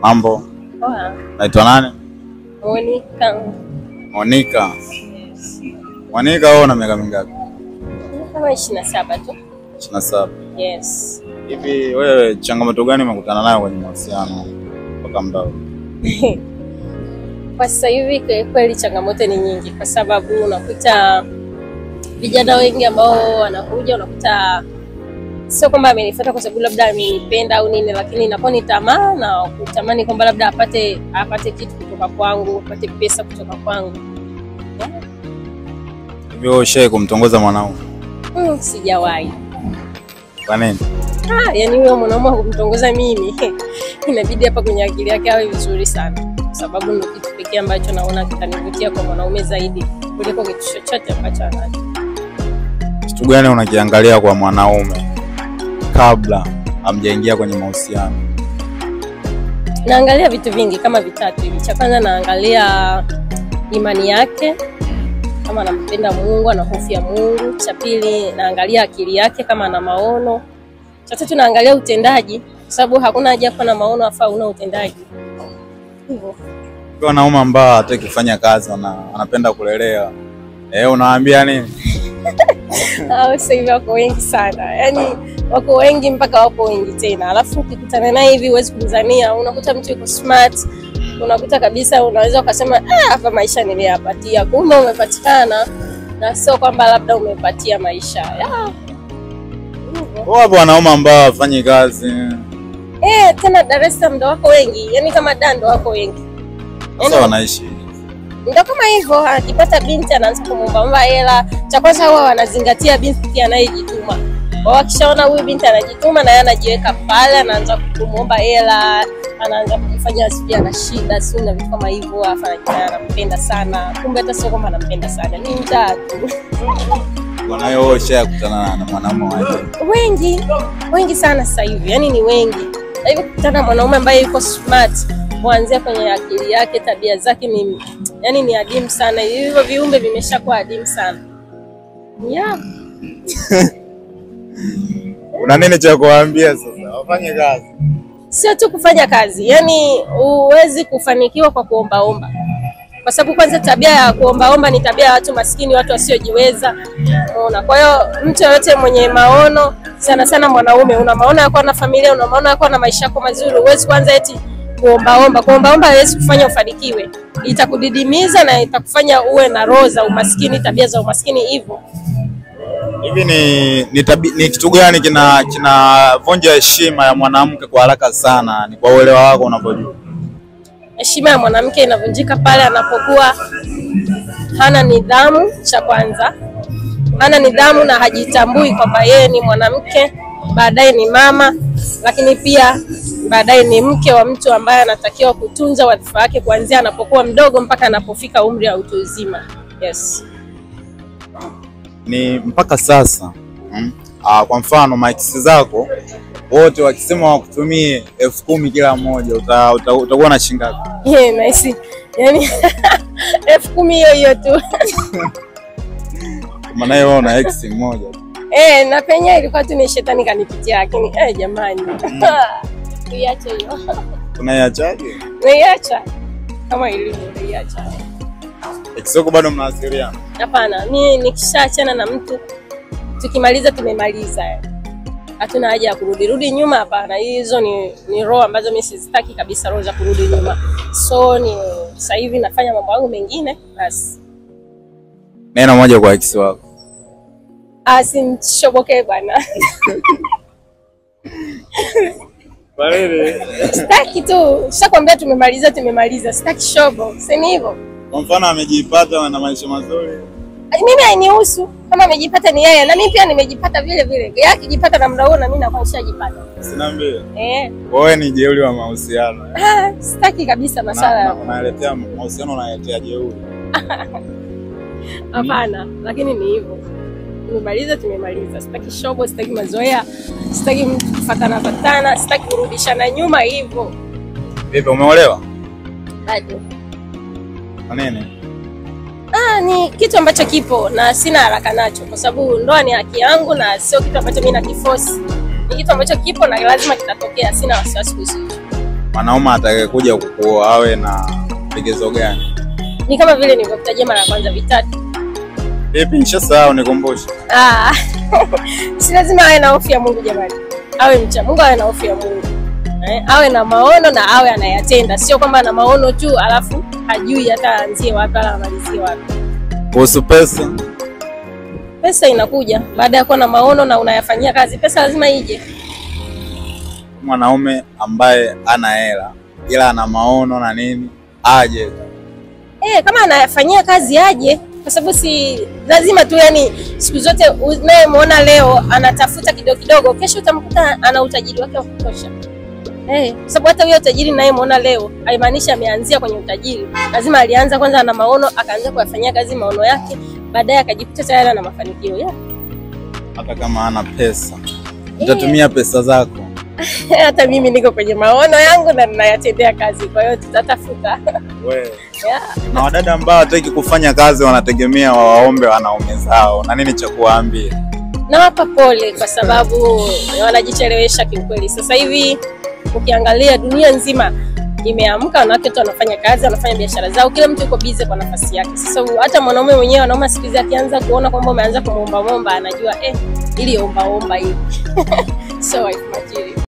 Mambo. Poa. Naitwa nani? Monica. Monica. Yes. Monica, wewe una miaka mingapi? Kama 27 tu. 27. Yes. Hivi wewe changamoto gani umekutana nayo kwenye mahusiano mpaka muda huu? Kwa sasa hivi kweli changamoto ni nyingi, kwa sababu unakuta vijana wengi ambao wanakuja, unakuta sio kwamba amenifuata kwa sababu labda amenipenda au nini, lakini inakuwa ni tamaa na kutamani kwamba labda apate kitu kutoka kwangu, apate pesa kutoka kwangu. Hivi wewe ushawahi kumtongoza mwanaume? Sijawahi. Kwa nini? Yani huyo mwanaume kumtongoza mimi inabidi hapa kwenye akili yake awe vizuri sana, kwa sababu ndio kitu pekee ambacho naona kitanivutia kwa mwanaume zaidi kuliko kitu chochote ambacho anacho. Kitu gani unakiangalia kwa mwanaume kabla hamjaingia kwenye mahusiano? Naangalia vitu vingi kama vitatu hivi. Cha kwanza naangalia imani yake, kama anampenda Mungu, ana hofu ya Mungu. Cha pili naangalia akili yake, kama ana maono. Cha tatu naangalia utendaji, kwa sababu hakuna haja kuwa na maono afa una utendaji. Hivyo. Kwa wanaume ambao hataki kufanya kazi, anapenda kulelea, unawaambia nini? Sasa hivi wako wengi sana. Yaani wako wengi mpaka wapo wengi tena. Alafu ukikutana naye hivi huwezi kumzania. Unakuta mtu yuko smart. Unakuta kabisa unaweza ukasema hapa maisha niliyapatia. Kumbe umepatikana na sio kwamba labda umepatia maisha. Wapo wanaume ambao hawafanyi kazi. Tena Dar es Salaam ndo wako wengi. Yaani kama Dando wako wengi. Sasa wanaishi ndio kama hivyo, akipata binti anaanza kumwomba hela. Cha kwanza huwa wanazingatia binti anayejituma. Wakishaona huyu binti anajituma na yeye anajiweka pale, anaanza kumwomba hela, anaanza kufanya asifia na shida, sio na vitu kama hivyo, afanya anampenda sana. Kumbe hata sio kama anampenda sana, ni mtatu. Wanayo wewe kukutana na mwanaume wengi sana sasa hivi. Yaani ni wengi. Sasa hivi kukutana na mwanaume ambaye yuko smart, kuanzia kwenye akili yake, tabia zake ni adimu sana. Hivyo viumbe vimeshakuwa adimu sana. Una nini cha kuambia sasa? Wafanye kazi. Sio tu kufanya kazi. Yaani huwezi kufanikiwa kwa kuombaomba. Kwa sababu kwanza tabia ya kuombaomba ni tabia ya watu maskini, watu wasiojiweza. Unaona? Kwa hiyo mtu yote mwenye maono, sana sana mwanaume, una maono ya kuwa na familia, una maono ya kuwa na maisha yako mazuri, huwezi kwanza eti kuombaomba. Kuombaomba haiwezi kufanya ufanikiwe. Itakudidimiza na itakufanya uwe na roho za umaskini, tabia za umaskini hivyo. Hivi ni kitu gani kinavunja heshima ya mwanamke kwa haraka sana? Ni kwa uelewa wako unavyojua. Heshima ya mwanamke inavunjika pale anapokuwa hana nidhamu. Cha kwanza, hana nidhamu na hajitambui kwamba yeye ni mwanamke, baadaye ni mama, lakini pia baadaye ni mke wa mtu ambaye anatakiwa kutunza wadhifa wake kuanzia anapokuwa mdogo mpaka anapofika umri wa utu uzima. Yes. Ni mpaka sasa. Kwa mfano max zako wote wakisema wakutumie 10,000 kila mmoja, utakuwa na shilingi ngapi? Nice. Yaani 10,000 hiyo tu. Maana wewe una ex mmoja. Na penye ilikuwa tu ni shetani kanipitia, lakini jamani. Tuiache hiyo. Unaiachaje? Niacha. Kama ilivyo niacha. Exoko bado mnawasiliana? Hapana, mimi nikishaachana na mtu tukimaliza tumemaliza. Hatuna haja ya kurudi nyuma, hapana. Hizo ni roho ambazo mimi sizitaki kabisa, roho za kurudi nyuma. So ni sasa hivi nafanya mambo yangu mengine basi. Neno moja kwa ex wako. Asimshoboke bwana. Balele. Sitaki tu. Shakwambia tumemaliza. Sitaki shobo. Sema hivyo. Kwa mfano amejipata na maisha mazuri. Mimi hainihusu. Kama amejipata ni yeye, na mimi pia nimejipata vile vile. Yeye akijipata na muda huo na mimi nakuwa nishajipata. Sinaambia. Wewe ni jeuri wa mahusiano. Sitaki kabisa masuala. Unaletea mahusiano, unaletea jeuri. Hapana, lakini ni hivyo. Tumemaliza. Sitaki shobo, sitaki mazoea, sitaki mtu kufatana, sitaki kurudishana nyuma hivyo. Vipi, umeolewa? Bado. Kwa nini? Ni kitu ambacho kipo na sina haraka nacho, kwa sababu ndoa ni haki yangu na sio kitu ambacho mimi nakiforce. Ni kitu ambacho kipo na lazima kitatokea, sina wasiwasi kuhusu. mwanaume atakayekuja kukuoa awe na vigezo gani? Ni kama vile nilivyokutajia mara ya kwanza, vitatu. Vipi, nishasahau, nikumbushe. Si lazima awe na hofu ya Mungu jamani. Awe mcha Mungu, awe na hofu ya Mungu. Awe na maono na awe anayatenda, sio kwamba ana maono tu alafu hajui hata aanzie wapi wala amalizie wapi. Kuhusu pesa? Pesa inakuja baada ya kuwa na maono na unayafanyia kazi. Pesa lazima ije. Mwanaume ambaye ana hela ila ana maono na nini aje? Kama anayafanyia kazi aje, kwa sababu si lazima tu, yani siku zote unayemwona leo anatafuta kidogo kidogo, kesho utamkuta ana utajiri wake wa kutosha. Kwa sababu hata huyo utajiri ninayemwona leo haimaanishi ameanzia kwenye utajiri. Lazima alianza kwanza na maono, akaanza kuyafanyia kazi maono yake, baadaye akajikuta tayari na mafanikio. Hata kama hana pesa, utatumia pesa zako. Hata mimi niko kwenye maono yangu na ninayatendea kazi, kwa hiyo tutatafuta. Wewe. Na wadada ambao hataki kufanya kazi wanategemea waombe wanaume zao, na nini cha kuwaambia? Nawapa pole kwa sababu wanajichelewesha kiukweli. Sasa hivi ukiangalia dunia nzima imeamka, wanawake tu wanafanya kazi, wanafanya biashara zao, kila mtu yuko busy kwa nafasi yake. Sasa hata mwanaume mwenyewe, wanaume siku hizi akianza kuona kwamba umeanza kumuomba anajua ili omba hili. So wife material.